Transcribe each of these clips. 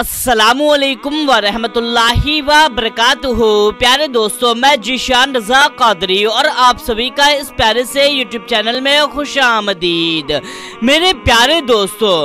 अस्सलामुअलैकुम वरहमतुल्लाहि वबरकातुहू। प्यारे दोस्तों, मैं जीशान रज़ा क़ादरी और आप सभी का इस प्यारे से यूट्यूब चैनल में खुशामदीद। मेरे प्यारे दोस्तों,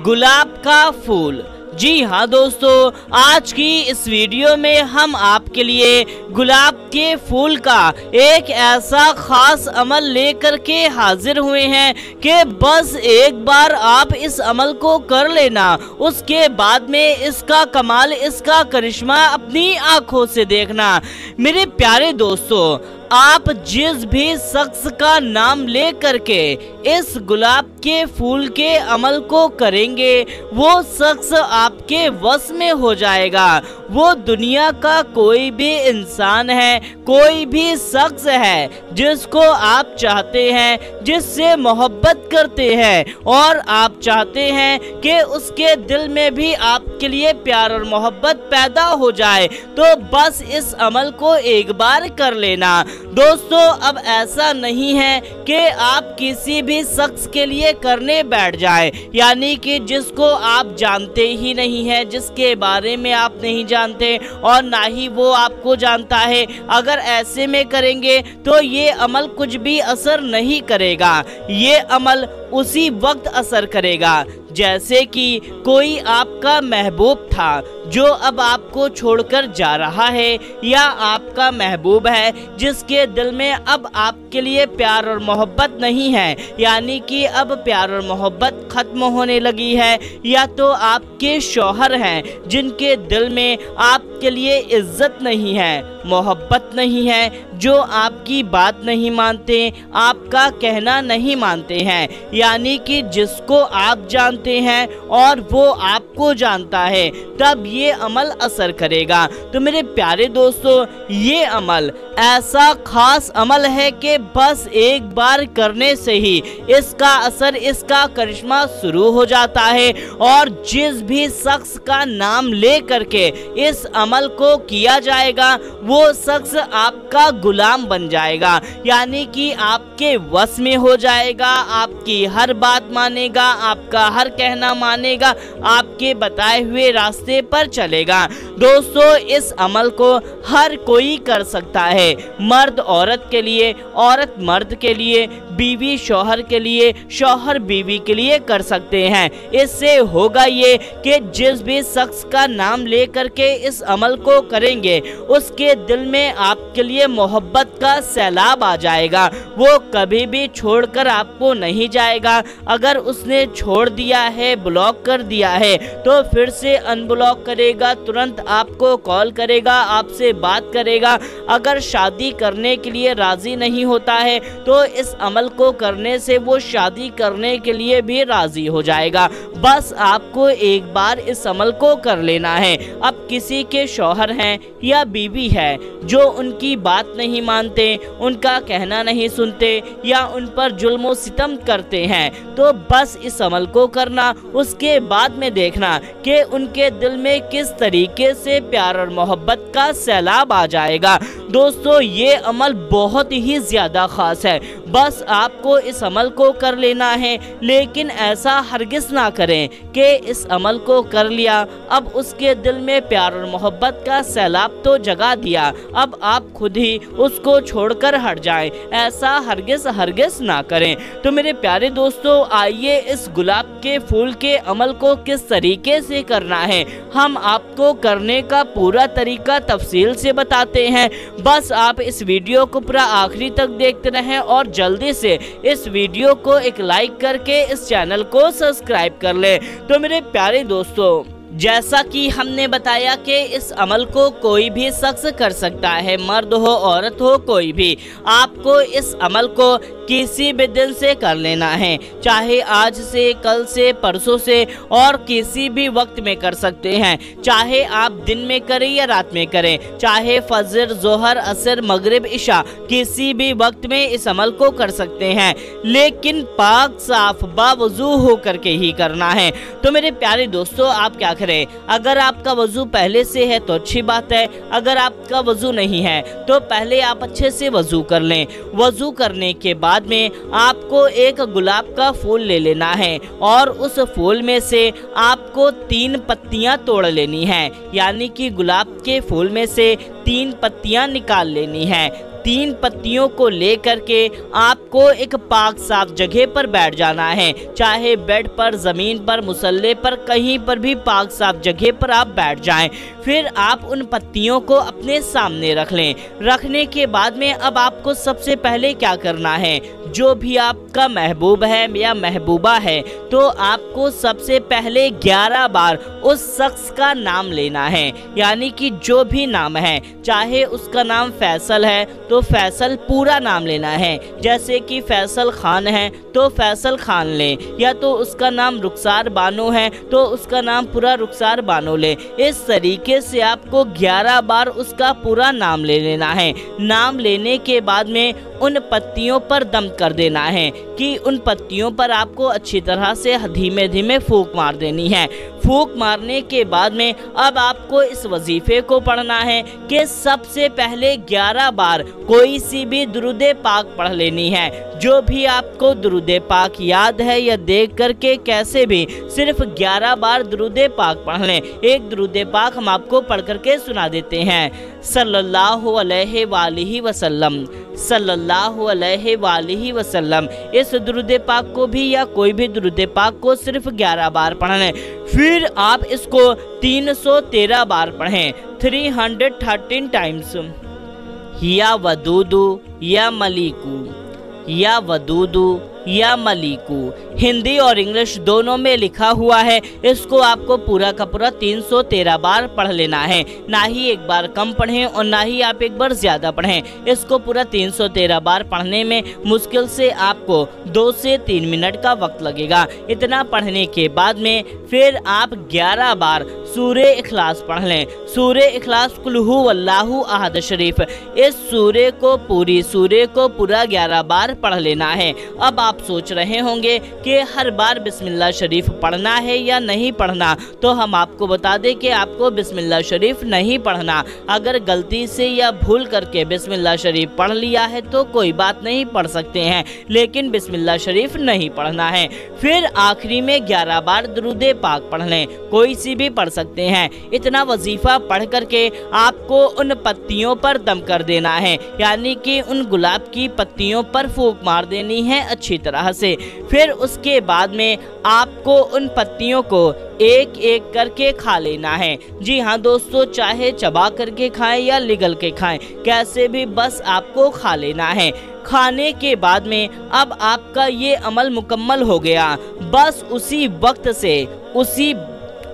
गुलाब का फूल, जी हाँ दोस्तों, आज की इस वीडियो में हम आपके लिए गुलाब के फूल का एक ऐसा खास अमल लेकर के हाजिर हुए हैं कि बस एक बार आप इस अमल को कर लेना, उसके बाद में इसका कमाल, इसका करिश्मा अपनी आंखों से देखना। मेरे प्यारे दोस्तों, आप जिस भी शख्स का नाम ले करके इस गुलाब के फूल के अमल को करेंगे, वो शख्स आपके वश में हो जाएगा। वो दुनिया का कोई भी इंसान है, कोई भी शख्स है जिसको आप चाहते हैं, जिससे मोहब्बत करते हैं और आप चाहते हैं कि उसके दिल में भी आपके लिए प्यार और मोहब्बत पैदा हो जाए, तो बस इस अमल को एक बार कर लेना। दोस्तों, अब ऐसा नहीं है कि आप किसी भी शख्स के लिए करने बैठ जाएं, यानी कि जिसको आप जानते ही नहीं है, जिसके बारे में आप नहीं जानते और ना ही वो आपको जानता है। अगर ऐसे में करेंगे तो ये अमल कुछ भी असर नहीं करेगा। ये अमल उसी वक्त असर करेगा जैसे कि कोई आपका महबूब था जो अब आपको छोड़कर जा रहा है, या आपका महबूब है जिसके दिल में अब आपके लिए प्यार और मोहब्बत नहीं है, यानी कि अब प्यार और मोहब्बत खत्म होने लगी है। या तो आपके शौहर हैं जिनके दिल में आपके लिए इज्जत नहीं है, मोहब्बत नहीं है, जो आपकी बात नहीं मानते, आपका कहना नहीं मानते हैं, यानी कि जिसको आप जानते हैं और वो आपको जानता है, तब ये अमल असर करेगा। तो मेरे प्यारे दोस्तों, ये अमल ऐसा खास अमल है कि बस एक बार करने से ही इसका असर, इसका करिश्मा शुरू हो जाता है और जिस भी शख्स का नाम ले करके इस अमल को किया जाएगा, वो शख्स आपका गुलाम बन जाएगा, यानी कि आपके वश में हो जाएगा, आपकी हर बात मानेगा, आपका हर कहना मानेगा, आपके बताए हुए रास्ते पर चलेगा। दोस्तों, इस अमल को हर कोई कर सकता है, मर्द औरत के लिए, औरत मर्द के लिए, बीवी शौहर के लिए, शौहर बीवी के लिए कर सकते हैं। इससे होगा ये कि जिस भी शख्स का नाम ले करके इस अमल को करेंगे, उसके दिल में आपके लिए मोहब्बत का सैलाब आ जाएगा। वो कभी भी छोड़कर आपको नहीं जाएगा। अगर उसने छोड़ दिया है, ब्लॉक कर दिया है, तो फिर से अनब्लॉक करेगा, तुरंत आपको कॉल करेगा, आपसे बात करेगा। अगर शादी करने के लिए राजी नहीं होता है तो इस अमल को करने से वो शादी करने के लिए भी राजी हो जाएगा। बस आपको एक बार इस अमल को कर लेना है। अब किसी के शौहर हैं या बीवी है जो उनकी बात नहीं मानते, उनका कहना नहीं सुनते या उन पर जुल्म और सितम करते हैं, तो बस इस अमल को करना, उसके बाद में देखना कि उनके दिल में किस तरीके से प्यार और मोहब्बत का सैलाब आ जाएगा। दोस्तों, ये अमल बहुत ही ज़्यादा ख़ास है। बस आपको इस अमल को कर लेना है, लेकिन ऐसा हरगिज़ ना करें कि इस अमल को कर लिया, अब उसके दिल में प्यार और मोहब्बत का सैलाब तो जगा दिया, अब आप खुद ही उसको छोड़कर हट जाएं। ऐसा हरगिज़ ना करें। तो मेरे प्यारे दोस्तों, आइए इस गुलाब के फूल के अमल को किस तरीके से करना है हम आपको करने का पूरा तरीका तफसील से बताते हैं। बस आप इस वीडियो को पूरा आखिरी तक देखते रहें और जल्दी से इस वीडियो को एक लाइक करके इस चैनल को सब्सक्राइब कर लें। तो मेरे प्यारे दोस्तों, जैसा कि हमने बताया कि इस अमल को कोई भी शख्स कर सकता है, मर्द हो औरत हो, कोई भी। आपको इस अमल को किसी भी दिन से कर लेना है, चाहे आज से, कल से, परसों से, और किसी भी वक्त में कर सकते हैं। चाहे आप दिन में करें या रात में करें, चाहे फजर, जोहर, असर, मगरिब, इशा, किसी भी वक्त में इस अमल को कर सकते हैं, लेकिन पाक साफ बावजू होकर के ही करना है। तो मेरे प्यारे दोस्तों, आप क्या करें। अगर आपका वजू पहले से है तो अच्छी बात है, अगर आपका वजू नहीं है तो पहले आप अच्छे से वजू कर लें। वजू करने के बाद में आपको एक गुलाब का फूल ले लेना है और उस फूल में से आपको 3 पत्तियां तोड़ लेनी है, यानी कि गुलाब के फूल में से 3 पत्तियां निकाल लेनी है। 3 पत्तियों को लेकर के आपको एक पाक साफ जगह पर बैठ जाना है, चाहे बेड पर, ज़मीन पर, मुसल्ले पर, कहीं पर भी पाक साफ जगह पर आप बैठ जाएं। फिर आप उन पत्तियों को अपने सामने रख लें। रखने के बाद में अब आपको सबसे पहले क्या करना है, जो भी आपका महबूब है या महबूबा है तो आपको सबसे पहले 11 बार उस शख्स का नाम लेना है, यानी कि जो भी नाम है, चाहे उसका नाम फैसल है तो फैसल पूरा नाम लेना है, जैसे कि फैसल खान है तो फैसल खान लें, या तो उसका नाम रुखसार बानो है तो उसका नाम पूरा रुखसार बानो लें। इस तरीके से आपको 11 बार उसका पूरा नाम ले लेना है। नाम लेने के बाद में उन पत्तियों पर दम कर देना है कि उन पत्तियों पर आपको अच्छी तरह से धीमे धीमे फूंक मार देनी है। फूंक मारने के बाद में अब आपको इस वजीफे को पढ़ना है कि सबसे पहले 11 बार कोई सी भी दुरूदे पाक पढ़ लेनी है। जो भी आपको दुरूदे पाक याद है या देख करके कैसे भी सिर्फ 11 बार दुरूदे पाक पढ़ लें। एक दुरूदे पाक हम आपको पढ़ करके सुना देते हैं। सल्लल्लाहु अलैहि वसल्लम, सल्लल्लाहु अलैहि वसल्लम। इस दुरूदे पाक को भी या कोई भी दुरूदे पाक को सिर्फ 11 बार पढ़ लें। फिर आप इसको 313 बार पढ़ें, 313 टाइम्स। या वदूदू या मलिकू, या वदूदू या मलिकू, हिंदी और इंग्लिश दोनों में लिखा हुआ है। इसको आपको पूरा का पूरा 313 बार पढ़ लेना है, ना ही एक बार कम पढ़ें और ना ही आप एक बार ज़्यादा पढ़ें। इसको पूरा 313 बार पढ़ने में मुश्किल से आपको 2 से 3 मिनट का वक्त लगेगा। इतना पढ़ने के बाद में फिर आप 11 बार सूरे इखलास पढ़ लें। सूरे इखलास कुल हु वल्लाहु अहद शरीफ, इस सूरे को पूरा 11 बार पढ़ लेना है। अब आप सोच रहे होंगे कि हर बार बिस्मिल्लाह शरीफ पढ़ना है या नहीं पढ़ना, तो हम आपको बता दें कि आपको बिस्मिल्लाह शरीफ नहीं पढ़ना। अगर गलती से या भूल करके बिस्मिल्लाह शरीफ पढ़ लिया है तो कोई बात नहीं, पढ़ सकते हैं, लेकिन बिस्मिल्लाह शरीफ नहीं पढ़ना है। फिर आखिरी में 11 बार दुरूदे पाक पढ़ लें, कोई सी भी पढ़ सकते हैं। इतना वजीफा पढ़ करके आपको उन पत्तियों पर दम कर देना है, यानी कि उन गुलाब की पत्तियों पर फूंक मार देनी है अच्छी तरह से। फिर उसके बाद में आपको उन पत्तियों को एक एक करके खा लेना है। जी हाँ दोस्तों, चाहे चबा करके खाएं या लिगल के खाएं, कैसे भी बस आपको खा लेना है। खाने के बाद में अब आपका ये अमल मुकम्मल हो गया। बस उसी वक्त से, उसी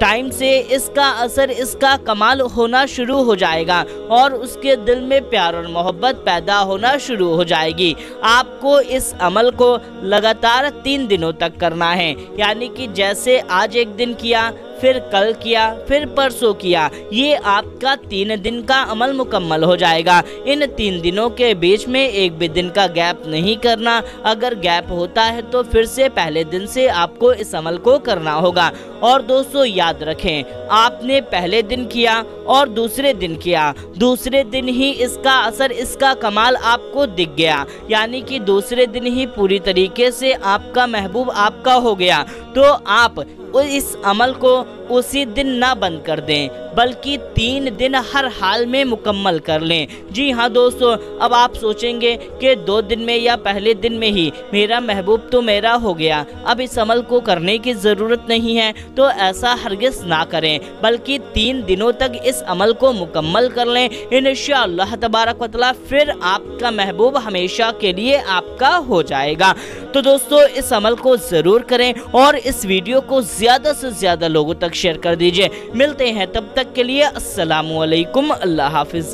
टाइम से इसका असर, इसका कमाल होना शुरू हो जाएगा और उसके दिल में प्यार और मोहब्बत पैदा होना शुरू हो जाएगी। आपको इस अमल को लगातार 3 दिनों तक करना है, यानी कि जैसे आज एक दिन किया, फिर कल किया, फिर परसों किया, ये आपका 3 दिन का अमल मुकम्मल हो जाएगा। इन 3 दिनों के बीच में एक भी दिन का गैप नहीं करना। अगर गैप होता है तो फिर से पहले दिन से आपको इस अमल को करना होगा। और दोस्तों याद रखें, आपने पहले दिन किया और दूसरे दिन किया, दूसरे दिन ही इसका असर, इसका कमाल आपको दिख गया, यानी कि दूसरे दिन ही पूरी तरीके से आपका महबूब आपका हो गया, तो आप इस अमल को उसी दिन ना बंद कर दें, बल्कि 3 दिन हर हाल में मुकम्मल कर लें। जी हाँ दोस्तों, अब आप सोचेंगे कि 2 दिन में या पहले दिन में ही मेरा महबूब तो मेरा हो गया, अब इस अमल को करने की ज़रूरत नहीं है, तो ऐसा हरगिज़ ना करें, बल्कि 3 दिनों तक इस अमल को मुकम्मल कर लें। इंशाअल्लाह तबारक व तआला फिर आपका महबूब हमेशा के लिए आपका हो जाएगा। तो दोस्तों इस अमल को ज़रूर करें और इस वीडियो को ज़्यादा से ज़्यादा लोगों तक शेयर कर दीजिए। मिलते हैं तब तक के लिए, अस्सलामु अलैकुम, अल्लाह हाफिज़।